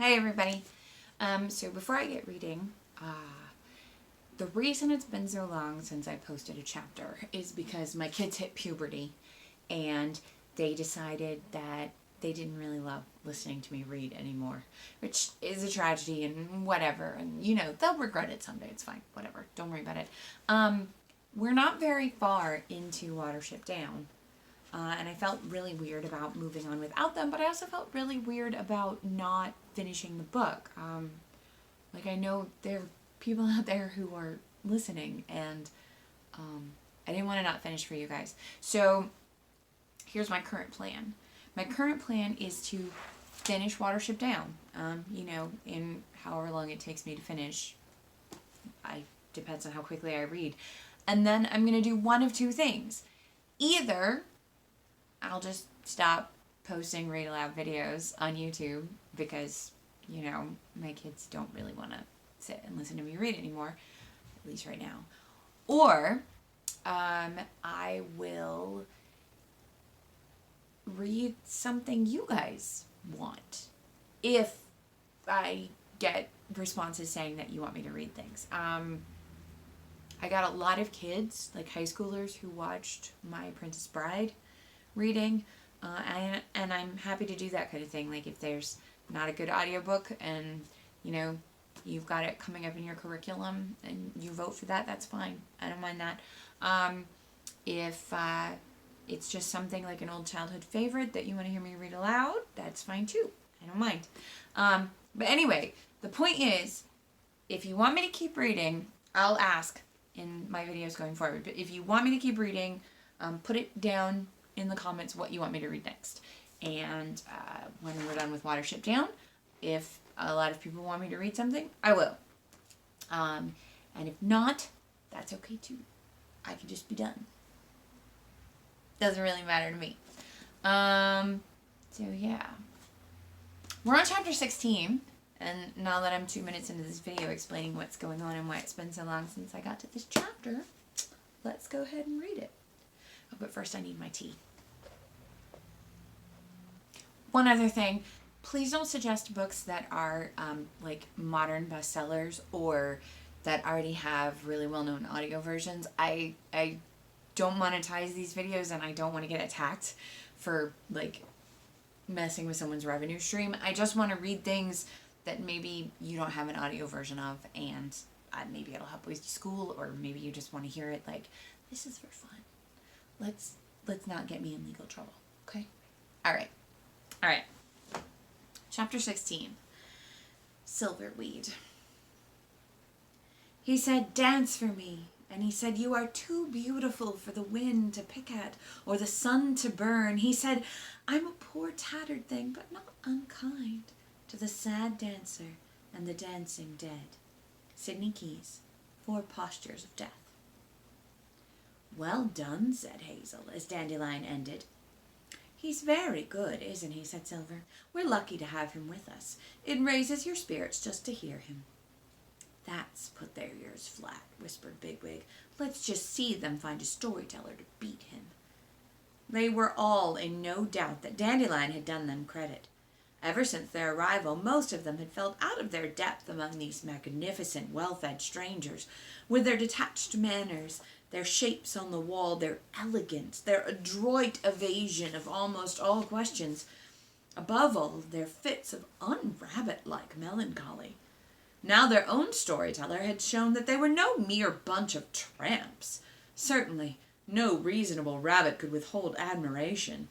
Hey everybody. So before I get reading, the reason it's been so long since I posted a chapter is because my kids hit puberty and they decided that they didn't really love listening to me read anymore, which is a tragedy and whatever. And they'll regret it someday. It's fine. Whatever. Don't worry about it. We're not very far into Watership Down. And I felt really weird about moving on without them, but I also felt really weird about not finishing the book. I know there are people out there who are listening, and I didn't want to not finish for you guys. So here's my current plan. My current plan is to finish Watership Down, in however long it takes me to finish. Depends on how quickly I read. And then I'm going to do one of two things. Either I'll just stop posting read aloud videos on YouTube because, my kids don't really want to sit and listen to me read anymore, at least right now. Or I will read something you guys want if I get responses saying that you want me to read things. I got a lot of kids, like high schoolers, who watched my Princess Bride reading, and I'm happy to do that kind of thing. Like if there's not a good audiobook and you've got it coming up in your curriculum and you vote for that, that's fine. I don't mind that. If it's just something like an old childhood favorite that you want to hear me read aloud, that's fine too. I don't mind. But anyway, the point is, if you want me to keep reading, I'll ask in my videos going forward. But if you want me to keep reading, put it down in the comments what you want me to read next. And when we're done with Watership Down, if a lot of people want me to read something, I will. And if not, that's okay too. I can just be done. Doesn't really matter to me. So yeah. We're on chapter 16. And now that I'm 2 minutes into this video explaining what's going on and why it's been so long since I got to this chapter, let's go ahead and read it. Oh, but first I need my tea. One other thing, please don't suggest books that are modern bestsellers or that already have really well-known audio versions. I don't monetize these videos and I don't want to get attacked for messing with someone's revenue stream. I just want to read things that maybe you don't have an audio version of, and maybe it'll help with school, or maybe you just want to hear it. This is for fun. Let's not get me in legal trouble, okay? All right. Chapter 16. Silverweed. He said, "Dance for me." And he said, "You are too beautiful for the wind to pick at or the sun to burn." He said, "I'm a poor tattered thing, but not unkind to the sad dancer and the dancing dead." Sidney Keyes, 4 Postures of Death. "Well done," said Hazel, as Dandelion ended. "He's very good, isn't he?" said Silver. "We're lucky to have him with us. It raises your spirits just to hear him." "That's put their ears flat," whispered Bigwig. "Let's just see them find a storyteller to beat him." They were all in no doubt that Dandelion had done them credit. Ever since their arrival, most of them had felt out of their depth among these magnificent, well-fed strangers, with their detached manners, their shapes on the wall, their elegance, their adroit evasion of almost all questions, above all, their fits of unrabbit-like melancholy. Now their own storyteller had shown that they were no mere bunch of tramps. Certainly, no reasonable rabbit could withhold admiration.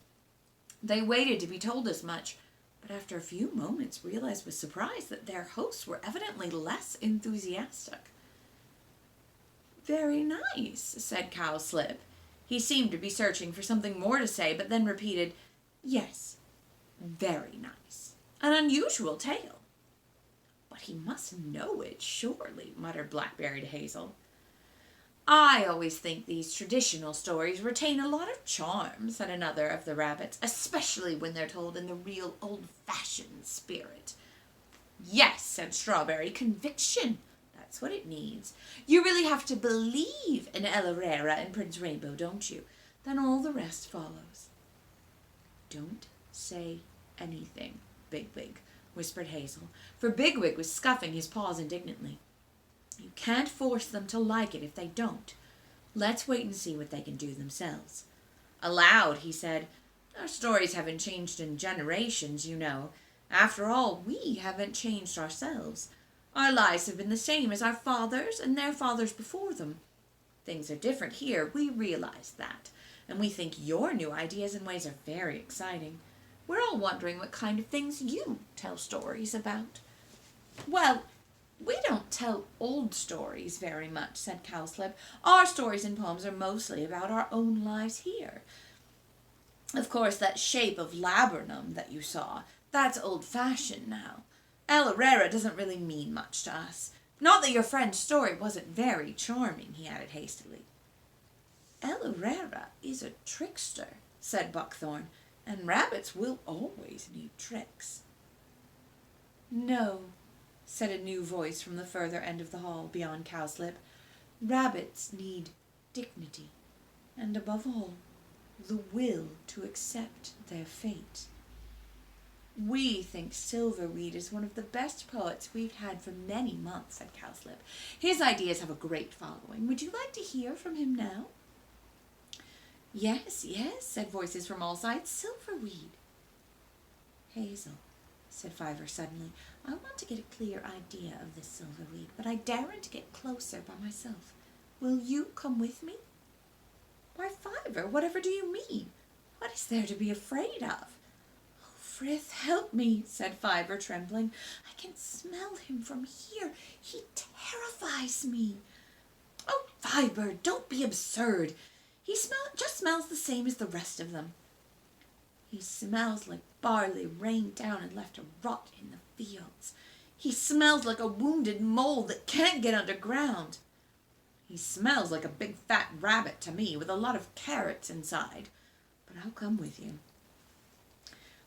They waited to be told as much, but after a few moments realized with surprise that their hosts were evidently less enthusiastic. "Very nice," said Cowslip. He seemed to be searching for something more to say, but then repeated, "Yes, very nice. An unusual tale." "But he must know it, surely," muttered Blackberry to Hazel. "I always think these traditional stories retain a lot of charm," said another of the rabbits, "especially when they're told in the real old-fashioned spirit." "Yes," said Strawberry, "conviction. That's what it needs. You really have to believe in El Herrera and Prince Rainbow, don't you? Then all the rest follows." "Don't say anything," Bigwig whispered Hazel, for Bigwig was scuffing his paws indignantly. "You can't force them to like it if they don't. Let's wait and see what they can do themselves." Aloud, he said, "Our stories haven't changed in generations, you know. After all, we haven't changed ourselves. Our lives have been the same as our fathers and their fathers before them. Things are different here, we realize that, and we think your new ideas and ways are very exciting. We're all wondering what kind of things you tell stories about." "Well, we don't tell old stories very much," said Cowslip. "Our stories and poems are mostly about our own lives here. Of course, that shape of laburnum that you saw, that's old-fashioned now. El Herrera doesn't really mean much to us. Not that your friend's story wasn't very charming," he added hastily. "El Herrera is a trickster," said Buckthorn, "and rabbits will always need tricks." "No," said a new voice from the further end of the hall beyond Cowslip. "Rabbits need dignity, and above all, the will to accept their fate. We think Silverweed is one of the best poets we've had for many months," said Cowslip. "His ideas have a great following. Would you like to hear from him now?" "Yes, yes," said voices from all sides. "Silverweed." "Hazel," said Fiver suddenly, "I want to get a clear idea of this Silverweed, but I daren't get closer by myself. Will you come with me?" "Why, Fiver, whatever do you mean? What is there to be afraid of?" "Oh, Frith, help me," said Fiver, trembling. "I can smell him from here. He terrifies me." "Oh, Fiver, don't be absurd. He just smells the same as the rest of them." "He smells like barley rained down and left to rot in the fields. He smells like a wounded mole that can't get underground. He smells like a big fat rabbit to me, with a lot of carrots inside. But I'll come with you."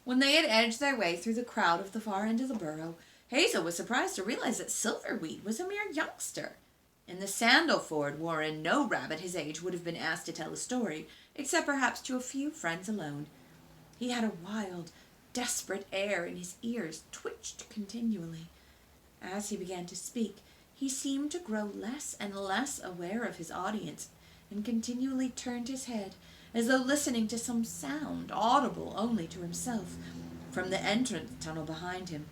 When they had edged their way through the crowd of the far end of the burrow, Hazel was surprised to realize that Silverweed was a mere youngster. In the Sandalford Warren, no rabbit his age would have been asked to tell a story, except perhaps to a few friends alone. He had a wild, desperate air, and his ears twitched continually. As he began to speak, he seemed to grow less and less aware of his audience, and continually turned his head, as though listening to some sound, audible only to himself, from the entrance tunnel behind him.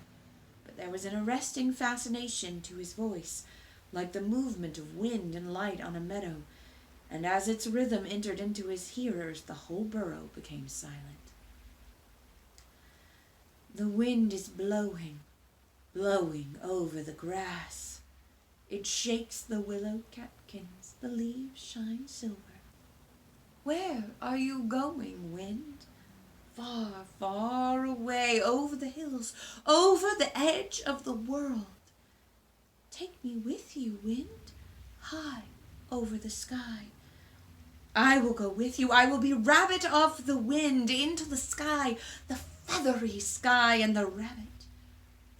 But there was an arresting fascination to his voice, like the movement of wind and light on a meadow, and as its rhythm entered into his hearers, the whole burrow became silent. "The wind is blowing, blowing over the grass. It shakes the willow catkins, the leaves shine silver. Where are you going, wind? Far, far away, over the hills, over the edge of the world. Take me with you, wind, high over the sky. I will go with you. I will be rabbit of the wind, into the sky, the feathery sky, and the rabbit.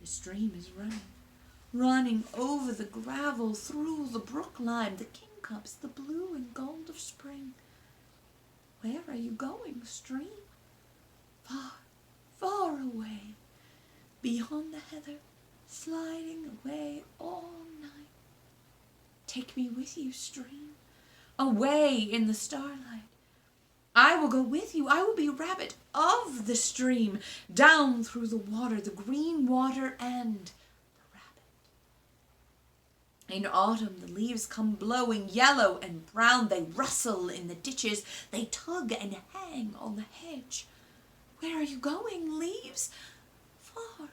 The stream is running over the gravel, through the brook lime, the kingcups, the blue and gold of spring. Where are you going, stream? Far, far away, beyond the heather, sliding away all night. Take me with you, stream, away in the starlight. I will go with you. I will be rabbit of the stream, down through the water, the green water, and in autumn, the leaves come blowing yellow and brown. They rustle in the ditches. They tug and hang on the hedge. Where are you going, leaves? Far,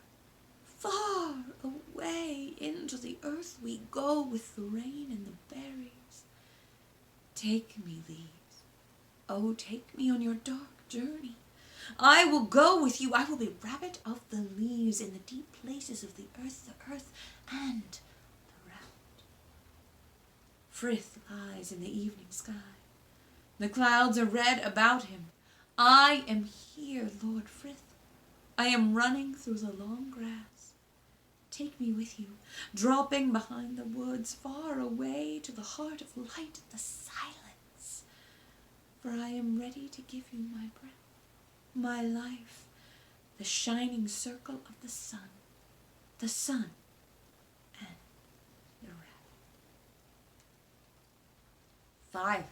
far away into the earth we go with the rain and the berries. Take me, leaves. Oh, take me on your dark journey. I will go with you. I will be rabbit of the leaves in the deep places of the earth and Frith lies in the evening sky. The clouds are red about him. I am here, Lord Frith. I am running through the long grass. Take me with you, dropping behind the woods, far away to the heart of light, the silence. For I am ready to give you my breath, my life, the shining circle of the sun. the sun, and the rabbit. Five,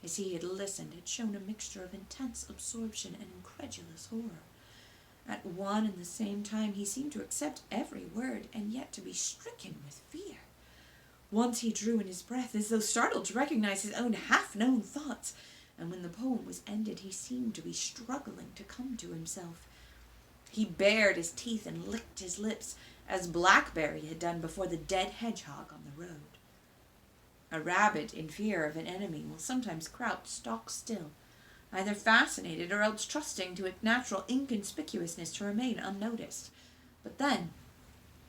as he had listened, had shown a mixture of intense absorption and incredulous horror. At one and the same time he seemed to accept every word, and yet to be stricken with fear. Once he drew in his breath, as though startled to recognize his own half-known thoughts, and when the poem was ended he seemed to be struggling to come to himself. He bared his teeth and licked his lips, as Blackberry had done before the dead hedgehog on the road. A rabbit in fear of an enemy will sometimes crouch stock still, either fascinated or else trusting to its natural inconspicuousness to remain unnoticed. But then,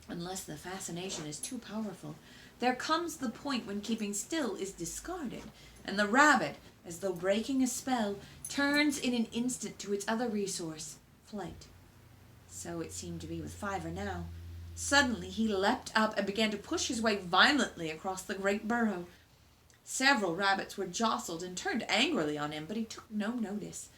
unless the fascination is too powerful, there comes the point when keeping still is discarded, and the rabbit, as though breaking a spell, turns in an instant to its other resource, flight. So it seemed to be with Fiver now. Suddenly he leapt up and began to push his way violently across the great burrow. Several rabbits were jostled and turned angrily on him, but he took no notice.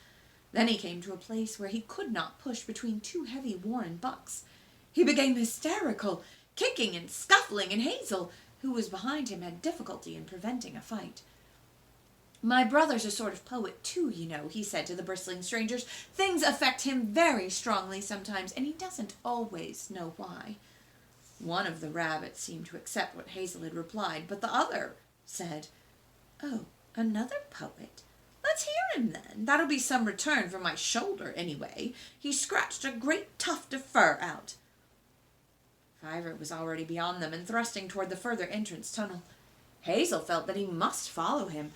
Then he came to a place where he could not push between two heavy Warren bucks. He became hysterical, kicking and scuffling, and Hazel, who was behind him, had difficulty in preventing a fight. "My brother's a sort of poet too, you know," he said to the bristling strangers. "Things affect him very strongly sometimes, and he doesn't always know why." One of the rabbits seemed to accept what Hazel had replied, but the other said, "Oh, another poet? Let's hear him then. That'll be some return for my shoulder, anyway. He scratched a great tuft of fur out." Fiver was already beyond them and thrusting toward the further entrance tunnel. Hazel felt that he must follow him,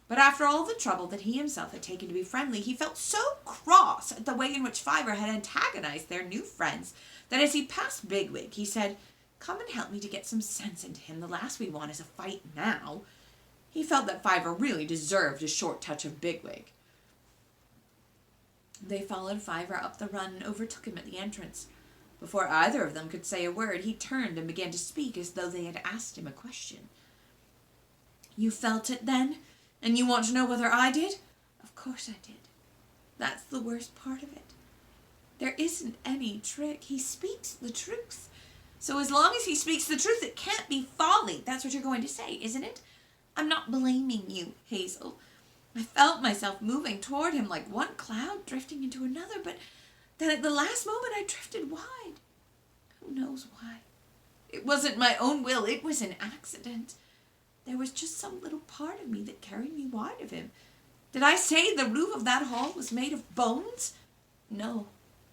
but after all the trouble that he himself had taken to be friendly, he felt so cross at the way in which Fiver had antagonized their new friends that as he passed Bigwig, he said, "Come and help me to get some sense into him. The last we want is a fight now." He felt that Fiver really deserved a short touch of Bigwig. They followed Fiver up the run and overtook him at the entrance. Before either of them could say a word, he turned and began to speak as though they had asked him a question. "You felt it then? And you want to know whether I did?" "Of course I did. That's the worst part of it. There isn't any trick. He speaks the truth. So as long as he speaks the truth, it can't be folly. That's what you're going to say, isn't it? I'm not blaming you, Hazel. I felt myself moving toward him like one cloud drifting into another, but then at the last moment I drifted wide. Who knows why? It wasn't my own will. It was an accident. There was just some little part of me that carried me wide of him. Did I say the roof of that hall was made of bones? No.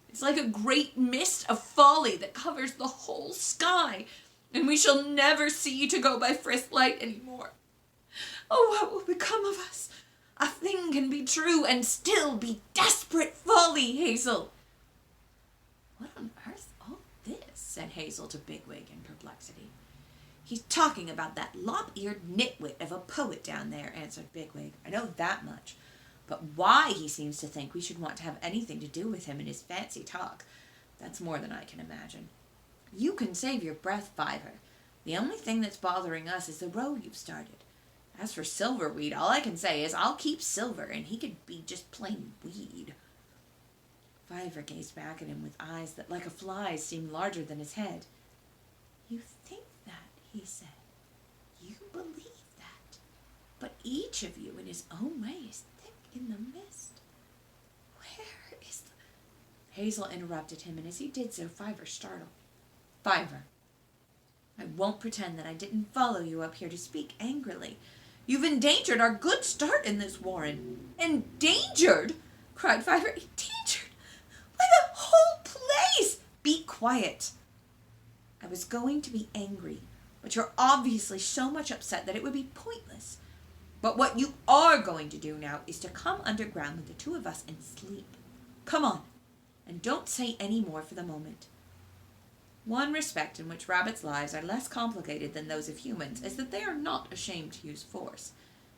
It's like a great mist of folly that covers the whole sky, and we shall never see to go by first light any more. Oh, what will become of us? A thing can be true and still be desperate folly, Hazel." "What on earth all this?" said Hazel to Bigwig in perplexity. "He's talking about that lop-eared nitwit of a poet down there," answered Bigwig. "I know that much. But why he seems to think we should want to have anything to do with him and his fancy talk, that's more than I can imagine. You can save your breath, Fiver. The only thing that's bothering us is the row you've started. As for Silverweed, all I can say is I'll keep Silver, and he could be just plain weed." Fiver gazed back at him with eyes that, like a fly's, seemed larger than his head. "You think that," he said. "You believe that. But each of you, in his own way, is thick in the mist. Where is the—" Hazel interrupted him, and as he did so, Fiver startled. "Fiver, I won't pretend that I didn't follow you up here to speak angrily. You've endangered our good start in this warren." "Endangered?" cried Fiver. "Endangered? Why, the whole place—" "Be quiet. I was going to be angry, but you're obviously so much upset that it would be pointless. But what you are going to do now is to come underground with the two of us and sleep. Come on, and don't say any more for the moment." One respect in which rabbits' lives are less complicated than those of humans is that they are not ashamed to use force.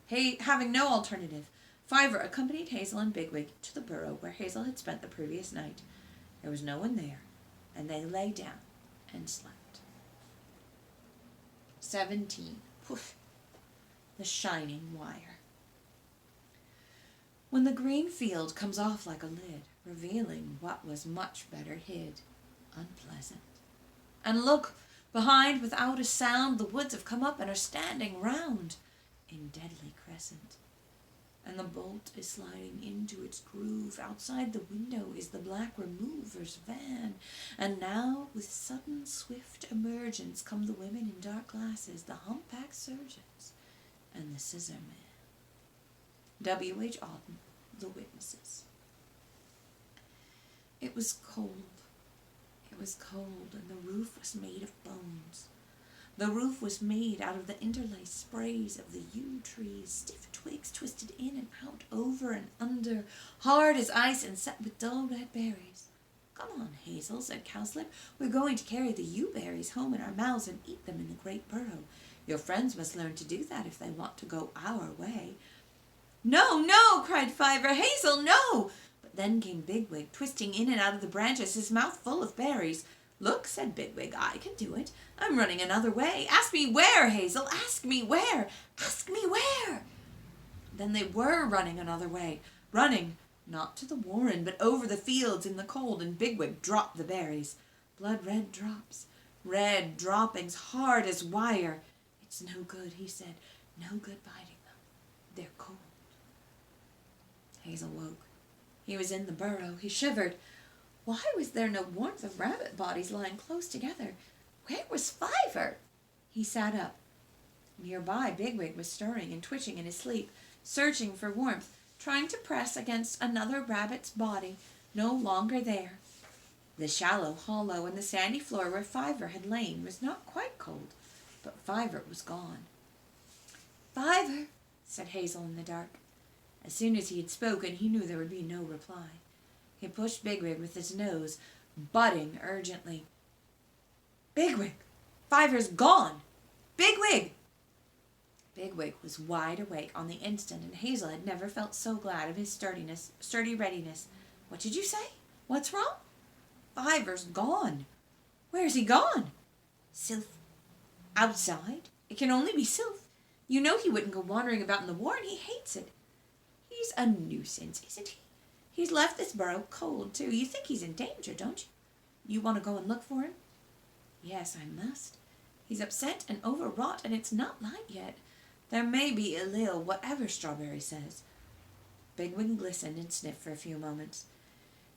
Having no alternative, Fiver accompanied Hazel and Bigwig to the burrow where Hazel had spent the previous night. There was no one there, and they lay down and slept. 17. Poof. The shining wire. When the green field comes off like a lid, revealing what was much better hid, unpleasant. And look, behind, without a sound, the woods have come up and are standing round in deadly crescent. And the bolt is sliding into its groove. Outside the window is the black remover's van. And now, with sudden, swift emergence, come the women in dark glasses, the humpbacked surgeons, and the scissor man. W.H. Auden, The Witnesses. It was cold. It was cold, and the roof was made of bones. The roof was made out of the interlaced sprays of the yew trees, stiff twigs twisted in and out, over and under, hard as ice and set with dull red berries. Come on, Hazel, said Cowslip. We're going to carry the yew berries home in our mouths and eat them in the great burrow. Your friends must learn to do that if they want to go our way. No, no, cried Fiver. Hazel, no! But then came Bigwig, twisting in and out of the branches, his mouth full of berries. Look, said Bigwig, I can do it. I'm running another way. Ask me where, Hazel. Ask me where. Ask me where. Then they were running another way. Running, not to the warren, but over the fields in the cold, and Bigwig dropped the berries. Blood-red drops. Red droppings, hard as wire. It's no good, he said. No good biting them. They're cold. Hazel woke. He was in the burrow. He shivered. Why was there no warmth of rabbit bodies lying close together? Where was Fiver? He sat up. Nearby, Bigwig was stirring and twitching in his sleep, searching for warmth, trying to press against another rabbit's body, no longer there. The shallow hollow in the sandy floor where Fiver had lain was not quite cold, but Fiver was gone. Fiver, said Hazel in the dark. As soon as he had spoken, he knew there would be no reply. He pushed Bigwig with his nose, butting urgently. Bigwig! Fiver's gone! Bigwig! Bigwig was wide awake on the instant, and Hazel had never felt so glad of his sturdy readiness. What did you say? What's wrong? Fiver's gone. Where's he gone? Sylph. Outside? It can only be Sylph. You know he wouldn't go wandering about in the warren. He hates it. He's a nuisance, isn't he? He's left this burrow cold, too. You think he's in danger, don't you? You want to go and look for him? Yes, I must. He's upset and overwrought, and it's not light yet. There may be ill, whatever Strawberry says. Bigwig glistened and sniffed for a few moments.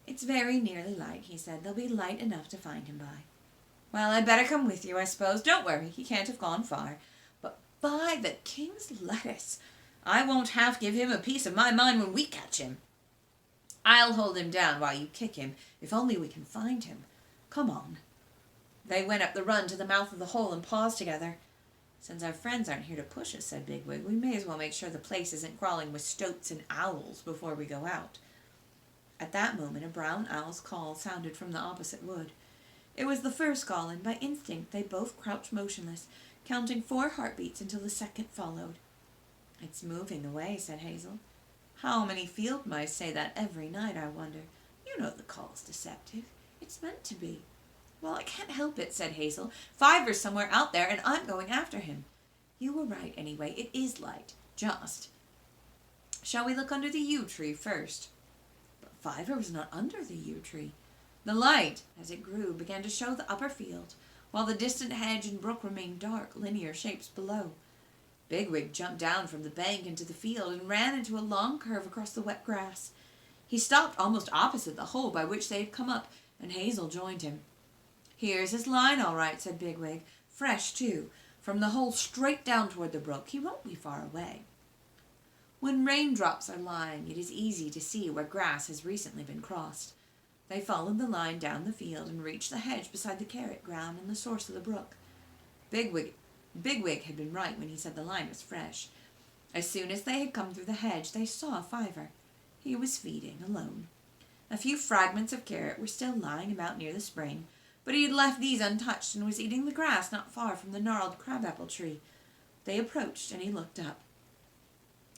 It's very nearly light, he said. There'll be light enough to find him by. Well, I'd better come with you, I suppose. Don't worry, he can't have gone far. But by the king's lettuce, I won't half give him a piece of my mind when we catch him. I'll hold him down while you kick him, if only we can find him. Come on. They went up the run to the mouth of the hole and paused together. Since our friends aren't here to push us, said Bigwig, we may as well make sure the place isn't crawling with stoats and owls before we go out. At that moment, a brown owl's call sounded from the opposite wood. It was the first call, and by instinct they both crouched motionless, counting 4 heartbeats until the second followed. It's moving away, said Hazel. How many field mice say that every night, I wonder? You know the call's deceptive. It's meant to be. Well, I can't help it, said Hazel. Fiver's somewhere out there, and I'm going after him. You were right, anyway. It is light. Just. Shall we look under the yew tree first? But Fiver was not under the yew tree. The light, as it grew, began to show the upper field, while the distant hedge and brook remained dark, linear shapes below. Bigwig jumped down from the bank into the field and ran into a long curve across the wet grass. He stopped almost opposite the hole by which they had come up, and Hazel joined him. Here's his line, all right, said Bigwig. Fresh, too, from the hole straight down toward the brook. He won't be far away. When raindrops are lying, it is easy to see where grass has recently been crossed. They followed the line down the field and reached the hedge beside the carrot ground and the source of the brook. Bigwig had been right when he said the line was fresh. As soon as they had come through the hedge, they saw Fiver. He was feeding alone. A few fragments of carrot were still lying about near the spring, but he had left these untouched and was eating the grass not far from the gnarled crabapple tree. They approached, and he looked up.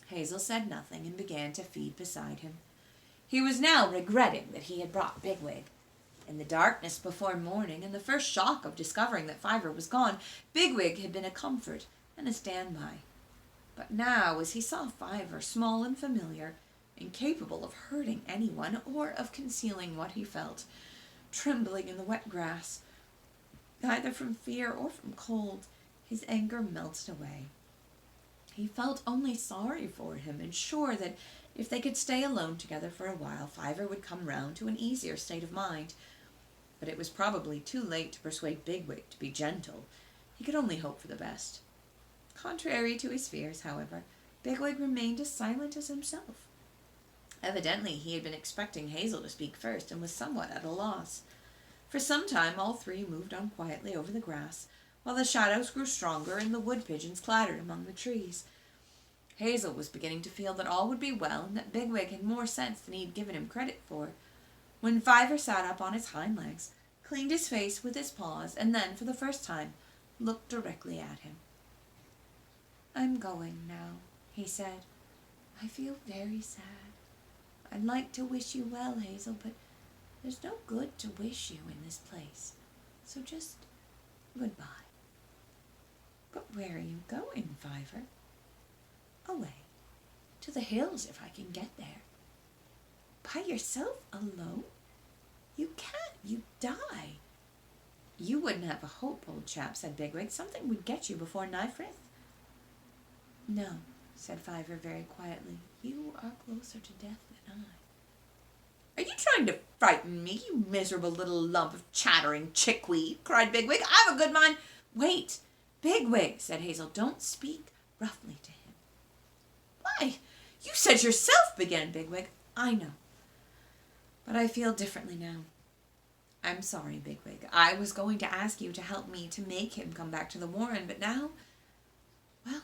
Hazel said nothing and began to feed beside him. He was now regretting that he had brought Bigwig. In the darkness before morning, and the first shock of discovering that Fiver was gone, Bigwig had been a comfort and a standby. But now, as he saw Fiver, small and familiar, incapable of hurting anyone or of concealing what he felt, trembling in the wet grass, neither from fear or from cold. His anger melted away. He felt only sorry for him and sure that if they could stay alone together for a while, Fiver would come round to an easier state of mind. But it was probably too late to persuade Bigwig to be gentle. He could only hope for the best. Contrary to his fears, however, Bigwig remained as silent as himself. Evidently he had been expecting Hazel to speak first and was somewhat at a loss. For some time all three moved on quietly over the grass, while the shadows grew stronger and the wood pigeons clattered among the trees. Hazel was beginning to feel that all would be well and that Bigwig had more sense than he had given him credit for, when Fiver sat up on his hind legs, cleaned his face with his paws, and then, for the first time, looked directly at him. "I'm going now," he said. "I feel very sad. I'd like to wish you well, Hazel, but there's no good to wish you in this place. So just goodbye." "But where are you going, Fiver?" "Away. To the hills, if I can get there." "By yourself alone? You can't. You'd die." "You wouldn't have a hope, old chap," said Bigwig. "Something would get you before Nifrith." "No," said Fiver very quietly. "You are closer to death than I." "Are you trying to frighten me, you miserable little lump of chattering chickweed?" cried Bigwig. "I've a good mind—" "Wait, Bigwig," said Hazel. "Don't speak roughly to him." "Why, you said yourself—" began Bigwig. "I know. But I feel differently now. I'm sorry, Bigwig. I was going to ask you to help me to make him come back to the warren, but now, well,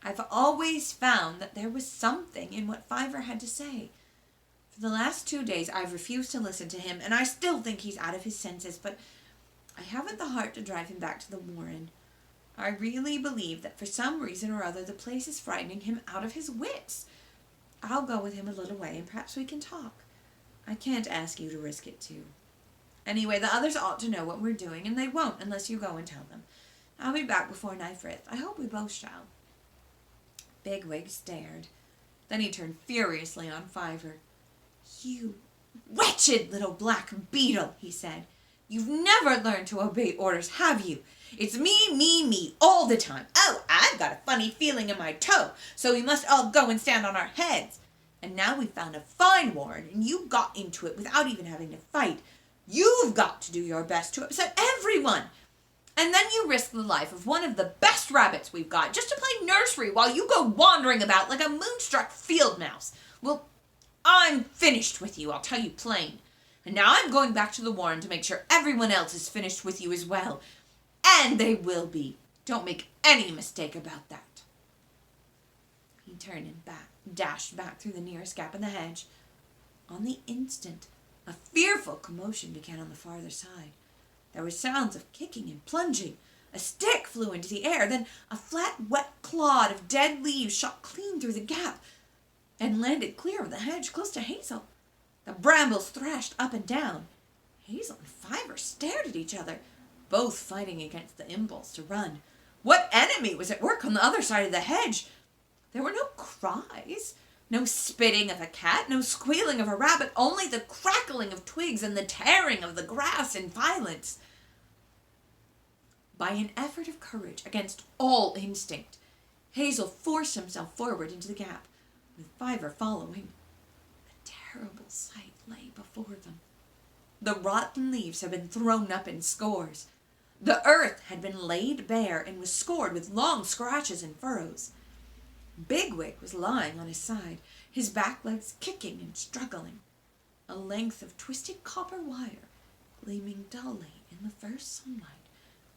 I've always found that there was something in what Fiver had to say. For the last 2 days I've refused to listen to him, and I still think he's out of his senses, but I haven't the heart to drive him back to the warren. I really believe that for some reason or other the place is frightening him out of his wits. I'll go with him a little way, and perhaps we can talk. I can't ask you to risk it, too. Anyway, the others ought to know what we're doing, and they won't unless you go and tell them. I'll be back before Nifrith. I hope we both shall." Bigwig stared. Then he turned furiously on Fiver. "You wretched little black beetle," he said. "You've never learned to obey orders, have you? It's me, all the time. Oh, I've got a funny feeling in my toe, so we must all go and stand on our heads. And now we've found a fine warren, and you got into it without even having to fight. You've got to do your best to upset everyone. And then you risk the life of one of the best rabbits we've got just to play nursery while you go wandering about like a moonstruck field mouse. Well, I'm finished with you, I'll tell you plain. And now I'm going back to the warren to make sure everyone else is finished with you as well. And they will be. Don't make any mistake about that." He turned and dashed back through the nearest gap in the hedge. On the instant, a fearful commotion began on the farther side. There were sounds of kicking and plunging. A stick flew into the air, then a flat, wet clod of dead leaves shot clean through the gap and landed clear of the hedge close to Hazel. The brambles thrashed up and down. Hazel and Fiver stared at each other, both fighting against the impulse to run. What enemy was at work on the other side of the hedge? There were no cries, no spitting of a cat, no squealing of a rabbit, only the crackling of twigs and the tearing of the grass in violence. By an effort of courage against all instinct, Hazel forced himself forward into the gap, with Fiver following. A terrible sight lay before them. The rotten leaves had been thrown up in scores. The earth had been laid bare and was scored with long scratches and furrows. Bigwig was lying on his side, his back legs kicking and struggling. A length of twisted copper wire, gleaming dully in the first sunlight,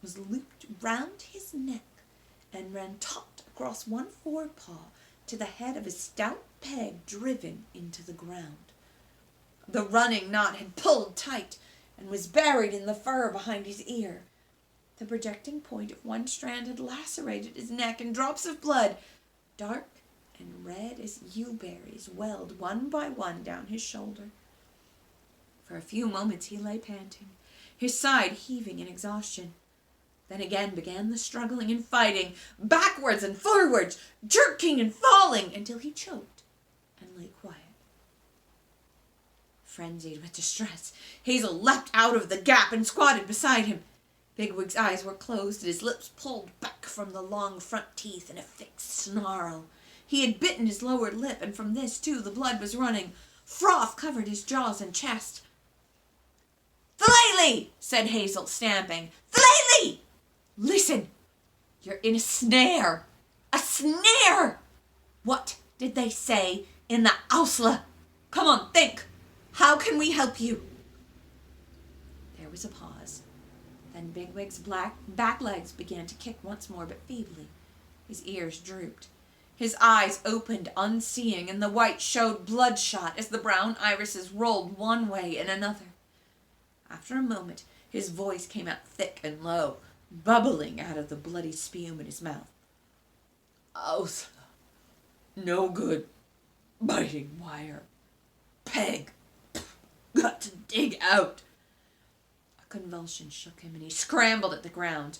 was looped round his neck and ran taut across one forepaw to the head of a stout peg driven into the ground. The running knot had pulled tight and was buried in the fur behind his ear. The projecting point of one strand had lacerated his neck, and drops of blood, dark and red as yew-berries, welled one by one down his shoulder. For a few moments he lay panting, his side heaving in exhaustion. Then again began the struggling and fighting, backwards and forwards, jerking and falling, until he choked and lay quiet. Frenzied with distress, Hazel leapt out of the gap and squatted beside him. Bigwig's eyes were closed and his lips pulled back from the long front teeth in a fixed snarl. He had bitten his lower lip, and from this, too, the blood was running. Froth covered his jaws and chest. "Philaly!" said Hazel, stamping. "Philaly! Listen! You're in a snare! A snare! What did they say in the Ausla? Come on, think! How can we help you?" There was a pause. Then Bigwig's back legs began to kick once more, but feebly. His ears drooped. His eyes opened unseeing, and the white showed bloodshot as the brown irises rolled one way and another. After a moment, his voice came out thick and low, bubbling out of the bloody spume in his mouth. "Ausla. No good. Biting wire. Peg. Got to dig out." A convulsion shook him, and he scrambled at the ground,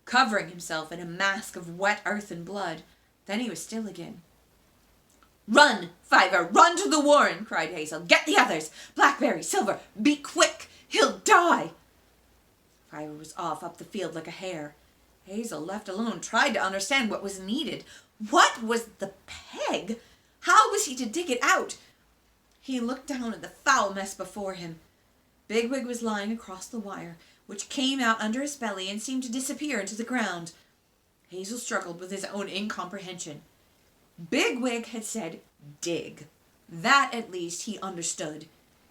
covering himself in a mask of wet earth and blood. Then he was still again. "Run, Fiver, run to the warren," cried Hazel. "Get the others. Blackberry, Silver, be quick. He'll die." Fiver was off up the field like a hare. Hazel, left alone, tried to understand what was needed. What was the peg? How was he to dig it out? He looked down at the foul mess before him. Bigwig was lying across the wire, which came out under his belly and seemed to disappear into the ground. Hazel struggled with his own incomprehension. Bigwig had said, "dig." That, at least, he understood.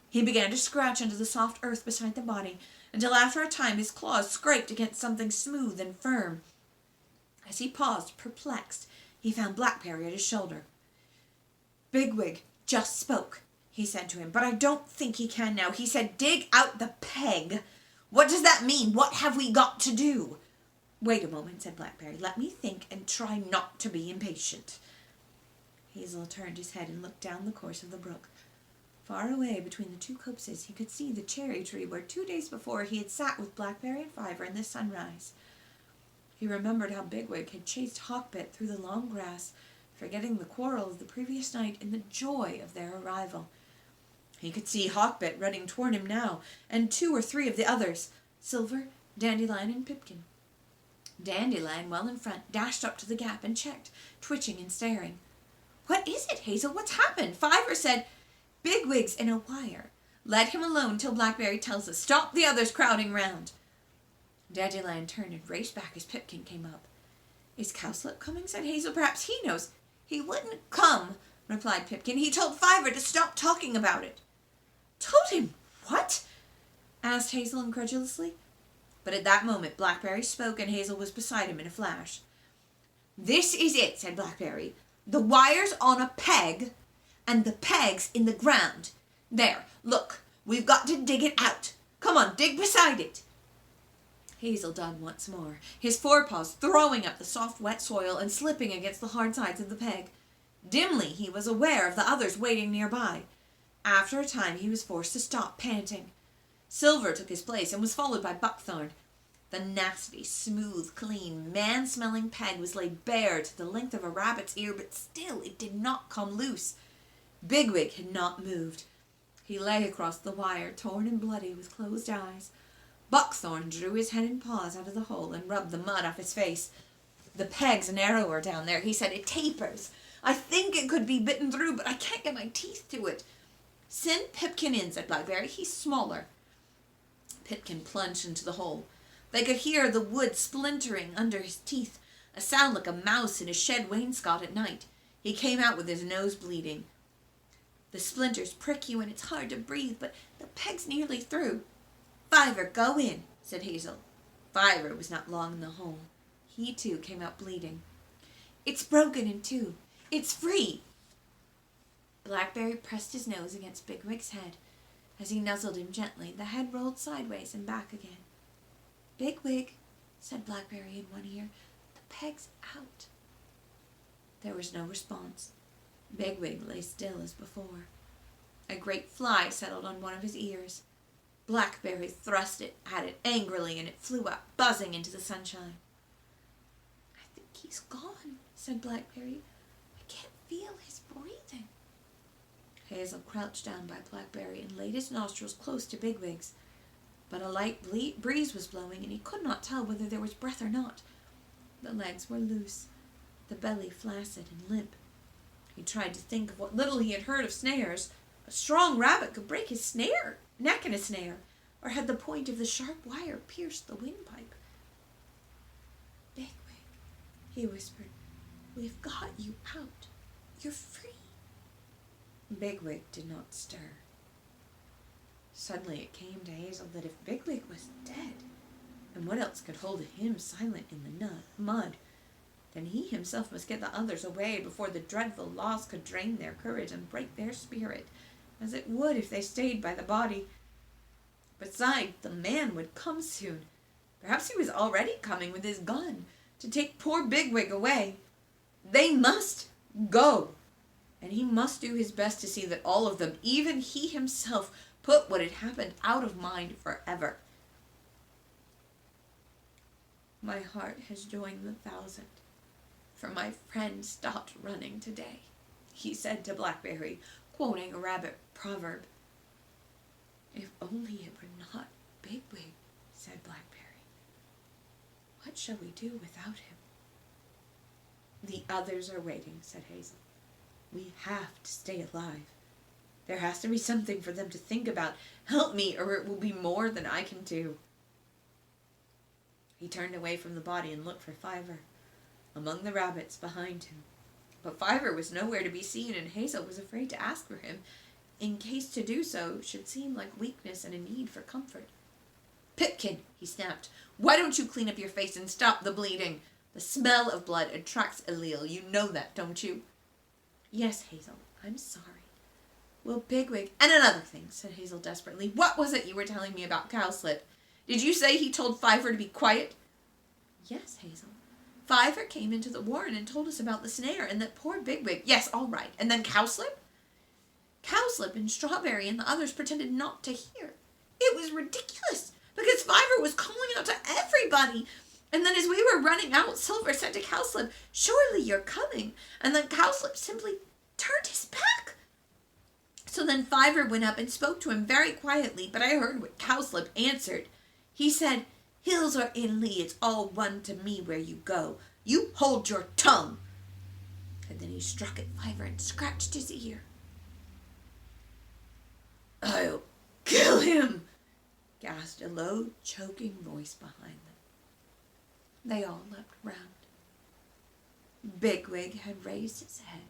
He began to scratch into the soft earth beside the body, until after a time his claws scraped against something smooth and firm. As he paused, perplexed, he found Blackberry at his shoulder. "Bigwig just spoke," he said to him, "but I don't think he can now. He said, 'dig out the peg.' What does that mean? What have we got to do?" "Wait a moment," said Blackberry. "Let me think and try not to be impatient." Hazel turned his head and looked down the course of the brook. Far away between the two copses he could see the cherry tree where 2 days before he had sat with Blackberry and Fiver in the sunrise. He remembered how Bigwig had chased Hawkbit through the long grass, forgetting the quarrel of the previous night in the joy of their arrival. He could see Hawkbit running toward him now, and 2 or 3 of the others, Silver, Dandelion, and Pipkin. Dandelion, well in front, dashed up to the gap and checked, twitching and staring. "What is it, Hazel? What's happened?" Fiver said, "Bigwig's in a wire. Let him alone till Blackberry tells us. Stop the others crowding round." Dandelion turned and raced back as Pipkin came up. "Is Cowslip coming?" said Hazel. "Perhaps he knows." "He wouldn't come," replied Pipkin. "He told Fiver to stop talking about it." "Told him what?" asked Hazel incredulously. But at that moment Blackberry spoke, and Hazel was beside him in a flash. "This is it," said Blackberry. "The wire's on a peg, and the peg's in the ground. There, look, we've got to dig it out. Come on, dig beside it." Hazel dug once more, his forepaws throwing up the soft wet soil and slipping against the hard sides of the peg. Dimly he was aware of the others waiting nearby. After a time he was forced to stop, panting. Silver took his place and was followed by Buckthorn. The nasty, smooth, clean, man-smelling peg was laid bare to the length of a rabbit's ear, but still it did not come loose. Bigwig had not moved. He lay across the wire, torn and bloody, with closed eyes. Buckthorn drew his head and paws out of the hole and rubbed the mud off his face. "The peg's narrower down there," he said. "It tapers. I think it could be bitten through, but I can't get my teeth to it." "Send Pipkin in," said Blackberry. "He's smaller." Pipkin plunged into the hole. They could hear the wood splintering under his teeth, a sound like a mouse in a shed wainscot at night. He came out with his nose bleeding. "The splinters prick you and it's hard to breathe, but the peg's nearly through." "Fiver, go in," said Hazel. Fiver was not long in the hole. He, too, came out bleeding. "It's broken in two. It's free." Blackberry pressed his nose against Bigwig's head. As he nuzzled him gently, the head rolled sideways and back again. "Bigwig," said Blackberry in one ear, "the peg's out." There was no response. Bigwig lay still as before. A great fly settled on one of his ears. Blackberry thrust it at it angrily, and it flew up, buzzing into the sunshine. "I think he's gone," said Blackberry. "I can't feel his breathing." Hazel crouched down by Blackberry and laid his nostrils close to Bigwig's. but a light breeze was blowing, and he could not tell whether there was breath or not. The legs were loose, the belly flaccid and limp. He tried to think of what little he had heard of snares. A strong rabbit could break his neck in a snare, or had the point of the sharp wire pierced the windpipe. "Bigwig," he whispered, "we've got you out. You're free." Bigwig did not stir. Suddenly it came to Hazel that if Bigwig was dead, and what else could hold him silent in the mud, then he himself must get the others away before the dreadful loss could drain their courage and break their spirit, as it would if they stayed by the body. Besides, the man would come soon. Perhaps he was already coming with his gun to take poor Bigwig away. They must go, and he must do his best to see that all of them, even he himself, put what had happened out of mind forever. "My heart has joined the 1,000, for my friend stopped running today," he said to Blackberry, quoting a rabbit proverb. "If only it were not Bigwig," said Blackberry. "What shall we do without him?" "The others are waiting," said Hazel. "We have to stay alive. There has to be something for them to think about. Help me, or it will be more than I can do." He turned away from the body and looked for Fiver, among the rabbits behind him. But Fiver was nowhere to be seen, and Hazel was afraid to ask for him, in case to do so should seem like weakness and a need for comfort. "Pipkin," he snapped, "why don't you clean up your face and stop the bleeding? The smell of blood attracts Allele. You know that, don't you?" "Yes, Hazel, I'm sorry." "Well, Bigwig—" "And another thing," said Hazel desperately. "What was it you were telling me about Cowslip? Did you say he told Fiver to be quiet?" "Yes, Hazel. Fiver came into the warren and told us about the snare, and that poor Bigwig—" "Yes, all right. And then Cowslip?" "Cowslip and Strawberry and the others pretended not to hear. It was ridiculous, because Fiver was calling out to everybody. And then as we were running out, Silver said to Cowslip, 'Surely you're coming.' And then Cowslip simply turned his back. So then Fiver went up and spoke to him very quietly, but I heard what Cowslip answered. He said, 'Hills or Italy, it's all one to me where you go. You hold your tongue.' And then he struck at Fiver and scratched his ear." "I'll kill him," gasped a low, choking voice behind them. They all leapt round. Bigwig had raised his head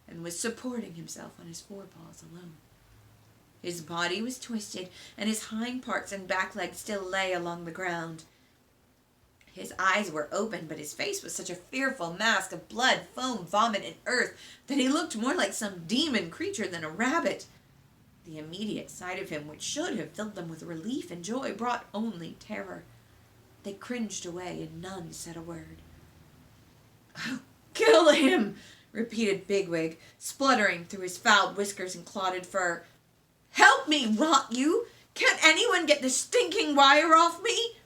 and was supporting himself on his forepaws alone. His body was twisted, and his hind parts and back legs still lay along the ground. His eyes were open, but his face was such a fearful mask of blood, foam, vomit, and earth that he looked more like some demon creature than a rabbit. The immediate sight of him, which should have filled them with relief and joy, brought only terror. They cringed away, and none said a word. "Oh, kill him!" repeated Bigwig, spluttering through his fouled whiskers and clotted fur. "Help me, rot you! Can't anyone get the stinking wire off me?"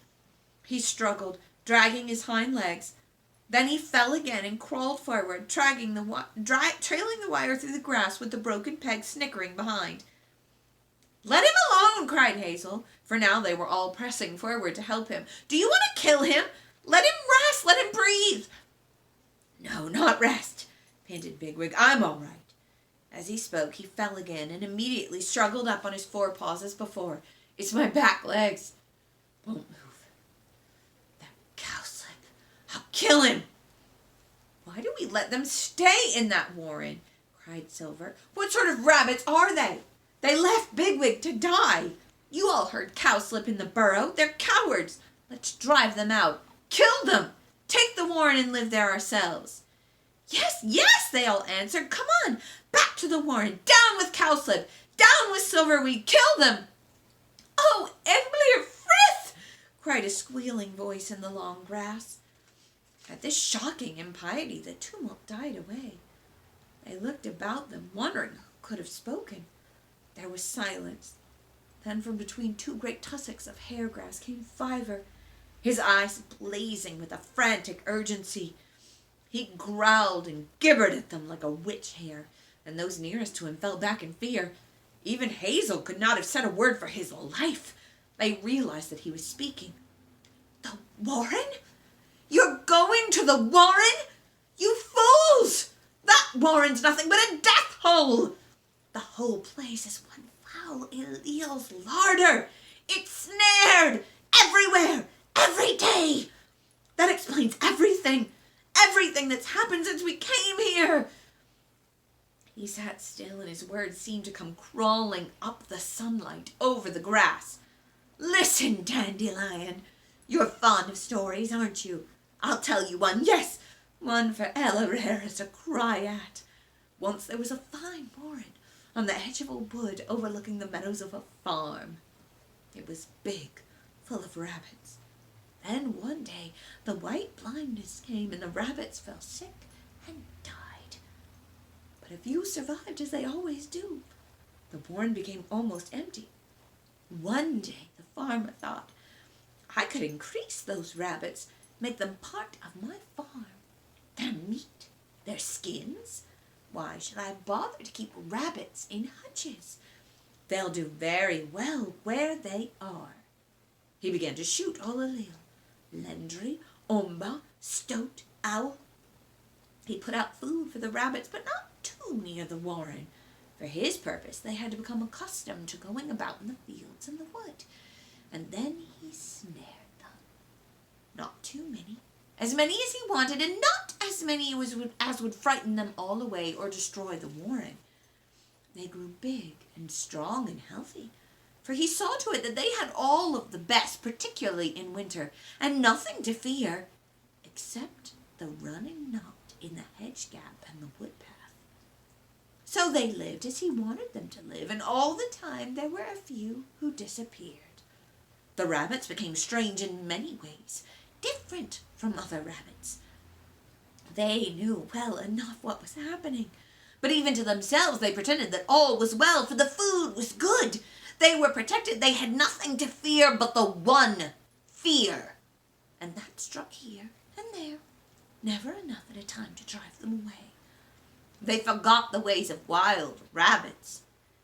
He struggled, dragging his hind legs. Then he fell again and crawled forward, trailing the wire through the grass with the broken peg snickering behind. "Let him alone!" cried Hazel, for now they were all pressing forward to help him. "Do you want to kill him? Let him rest! Let him breathe!" "No, not rest," panted Bigwig. "I'm all right." As he spoke, he fell again and immediately struggled up on his forepaws as before. "It's my back legs. Won't move. That Cowslip. I'll kill him." "Why do we let them stay in that warren?" cried Silver. "What sort of rabbits are they? They left Bigwig to die. You all heard Cowslip in the burrow. They're cowards. Let's drive them out. Kill them. Take the warren and live there ourselves." "Yes, yes," they all answered. "Come on, back to the warren. Down with Cowslip. Down with Silverweed. Kill them." "Oh, Emily Frith!" cried a squealing voice in the long grass. At this shocking impiety, the tumult died away. They looked about them, wondering who could have spoken. There was silence. Then from between two great tussocks of hair-grass came Fiver, his eyes blazing with a frantic urgency. He growled and gibbered at them like a witch-hare, and those nearest to him fell back in fear. Even Hazel could not have said a word for his life. They realized that he was speaking. The warren? You're going to the warren? You fools! That warren's nothing but a death hole. The whole place is one foul Eliel's larder. It's snared everywhere, every day. That explains everything. Everything that's happened since we came here. He sat still, and his words seemed to come crawling up the sunlight over the grass. Listen, Dandelion. You're fond of stories, aren't you? I'll tell you one. Yes, one for Ella Rara to cry at. Once there was a fine warren on the edge of a wood overlooking the meadows of a farm. It was big, full of rabbits. Then one day the white blindness came and the rabbits fell sick and died. But a few survived, as they always do. The warren became almost empty. One day the farmer thought, I could increase those rabbits, make them part of my farm. Their meat, their skins. Why should I bother to keep rabbits in hutches? They'll do very well where they are. He began to shoot all Eliel. Lendry, Omba, Stoat, Owl. He put out food for the rabbits, but not too near the warren. For his purpose, they had to become accustomed to going about in the fields and the wood. And then he snared them. Not too many. As many as he wanted, and not as many as would frighten them all away or destroy the warren. They grew big and strong and healthy, for he saw to it that they had all of the best, particularly in winter, and nothing to fear, except the running knot in the hedge gap and the wood path. So they lived as he wanted them to live, and all the time there were a few who disappeared. The rabbits became strange in many ways, different from other rabbits. They knew well enough what was happening, but even to themselves they pretended that all was well, for the food was good. They were protected. They had nothing to fear but the one fear. And that struck here and there, never enough at a time to drive them away. They forgot the ways of wild rabbits.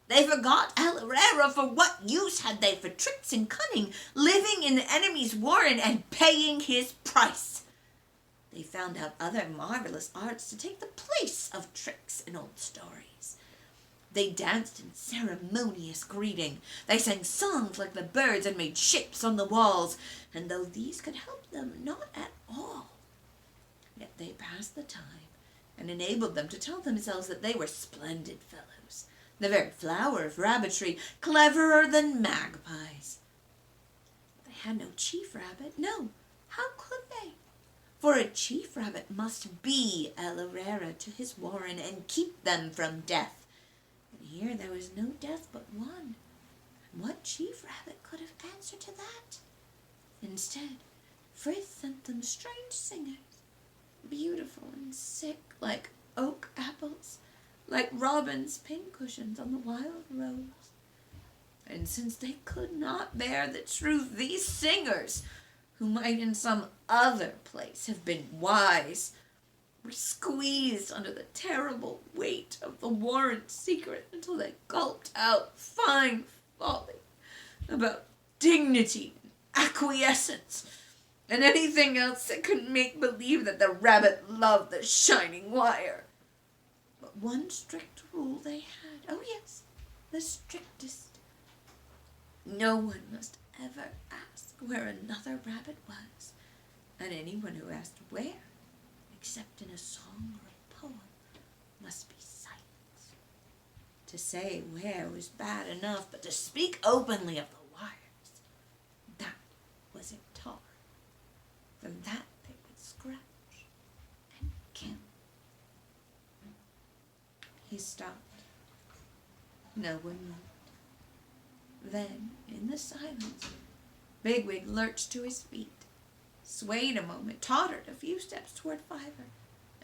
They forgot Ella Rara. For what use had they for tricks and cunning, living in the enemy's warren and paying his price? They found out other marvelous arts to take the place of tricks in old stories. They danced in ceremonious greeting. They sang songs like the birds and made shapes on the walls. And though these could help them not at all, yet they passed the time and enabled them to tell themselves that they were splendid fellows, the very flower of rabbitry, cleverer than magpies. They had no chief rabbit. No, how could they? For a chief rabbit must be Ella Rara to his warren and keep them from death. And here there was no death but one. And what chief rabbit could have answered to that? Instead, Frith sent them strange singers, beautiful and sick like oak apples, like robin's pincushions on the wild rose. And since they could not bear the truth, these singers, who might in some other place have been wise, were squeezed under the terrible weight of the warren's secret until they gulped out fine folly about dignity and acquiescence, and anything else that could make believe that the rabbit loved the shining wire. But one strict rule they had, oh yes, the strictest. No one must ever ask where another rabbit was, and anyone who asked where, except in a song or a poem, must be silenced. To say where was bad enough, but to speak openly of the wires, that was intolerable. From that they would scratch and kill. He stopped. No one moved. Then, in the silence, Bigwig lurched to his feet, swayed a moment, tottered a few steps toward Fiver,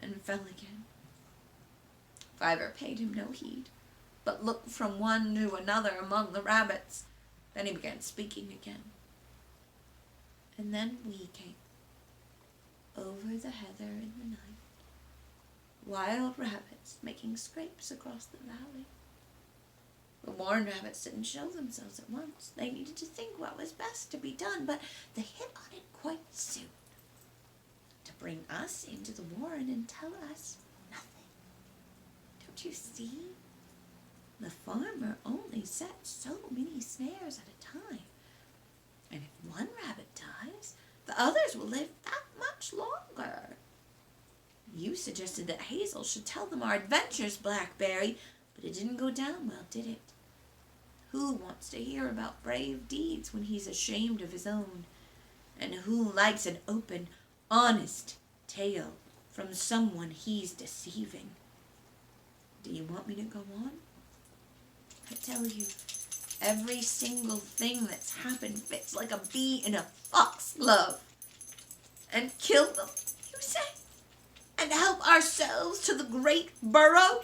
and fell again. Fiver paid him no heed, but looked from one to another among the rabbits. Then he began speaking again. And then we came, over the heather in the night, wild rabbits making scrapes across the valley. The Warren rabbits didn't show themselves at once. They needed to think what was best to be done, but they hit on it quite soon. To bring us into the warren and tell us nothing. Don't you see? The farmer only sets so many snares at a time. And if one rabbit dies, the others will live that much longer. You suggested that Hazel should tell them our adventures, Blackberry, but it didn't go down well, did it? Who wants to hear about brave deeds when he's ashamed of his own? And who likes an open, honest tale from someone he's deceiving? Do you want me to go on? I tell you, every single thing that's happened fits like a bee in a foxglove. And kill them, you say? And help ourselves to the great burrow?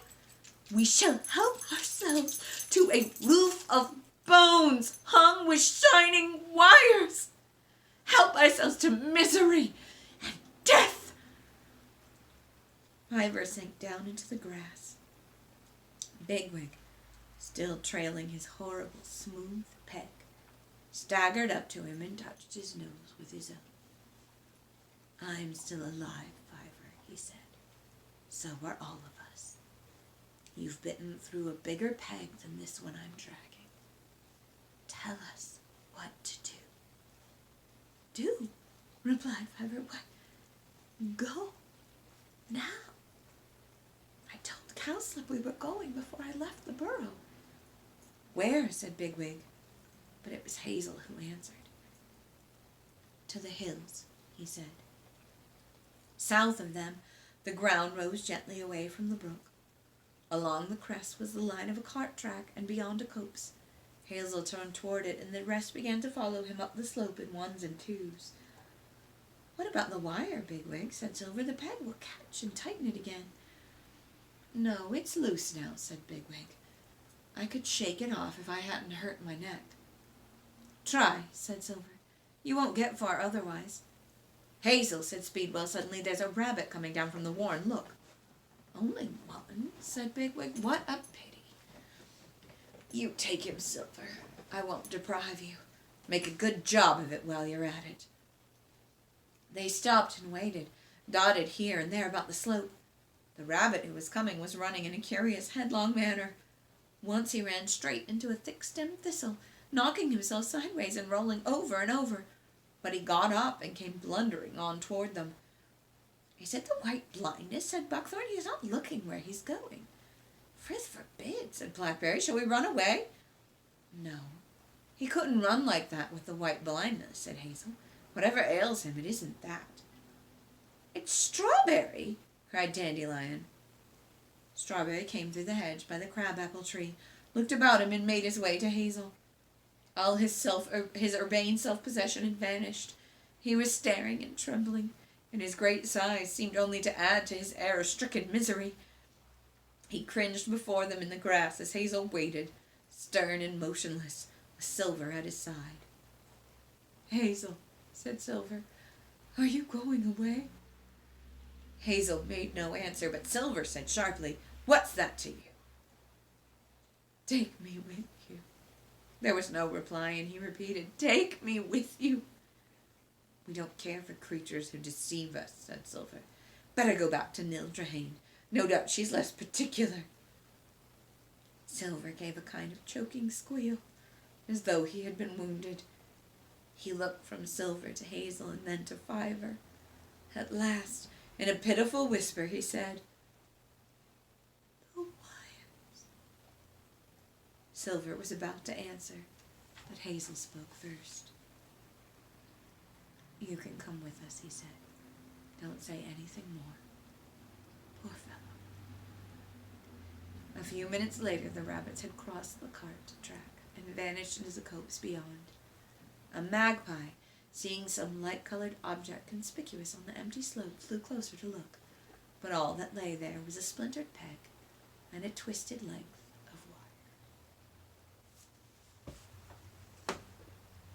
We shall help ourselves to a roof of bones hung with shining wires. Help ourselves to misery and death. Ivor sank down into the grass. Bigwig, still trailing his horrible smooth peg, staggered up to him and touched his nose with his own. I'm still alive, Ivor, he said. So are all of us. You've bitten through a bigger peg than this one I'm dragging. Tell us what to do. Do, replied Ivor. Why, go now. I told Cowslip we were going before I left the burrow. Where? Said Bigwig. But it was Hazel who answered. To the hills, he said. South of them, the ground rose gently away from the brook. Along the crest was the line of a cart track, and beyond a copse. Hazel turned toward it, and the rest began to follow him up the slope in ones and twos. What about the wire, Bigwig? Said Silver. The peg will catch and tighten it again. No, it's loose now, said Bigwig. I could shake it off if I hadn't hurt my neck. Try, said Silver. You won't get far otherwise. Hazel, said Speedwell suddenly, there's a rabbit coming down from the warren. Look. Only one, said Bigwig. What a pity. You take him, Silver. I won't deprive you. Make a good job of it while you're at it. They stopped and waited, dotted here and there about the slope. The rabbit who was coming was running in a curious, headlong manner. Once he ran straight into a thick-stemmed thistle, knocking himself sideways and rolling over and over. But he got up and came blundering on toward them. Is it the white blindness? Said Buckthorn. He is not looking where he's going. Frith forbid, said Blackberry. Shall we run away? No. He couldn't run like that with the white blindness, said Hazel. Whatever ails him, it isn't that. It's Strawberry, cried Dandelion. Strawberry came through the hedge by the crabapple tree, looked about him, and made his way to Hazel. All his urbane self-possession had vanished. He was staring and trembling, and his great size seemed only to add to his air of stricken misery. He cringed before them in the grass as Hazel waited, stern and motionless, with Silver at his side. Hazel, said Silver, are you going away? Hazel made no answer, but Silver said sharply, What's that to you? Take me with you. There was no reply, and he repeated, Take me with you. We don't care for creatures who deceive us, said Silver. Better go back to Nildrahane. No doubt she's less particular. Silver gave a kind of choking squeal, as though he had been wounded. He looked from Silver to Hazel and then to Ivor. At last, in a pitiful whisper, he said, The wires. Silver was about to answer, but Hazel spoke first. You can come with us, he said. Don't say anything more. Poor fellow. A few minutes later, the rabbits had crossed the cart track and vanished into the copse beyond. A magpie, seeing some light-colored object conspicuous on the empty slope, flew closer to look, but all that lay there was a splintered peg and a twisted leg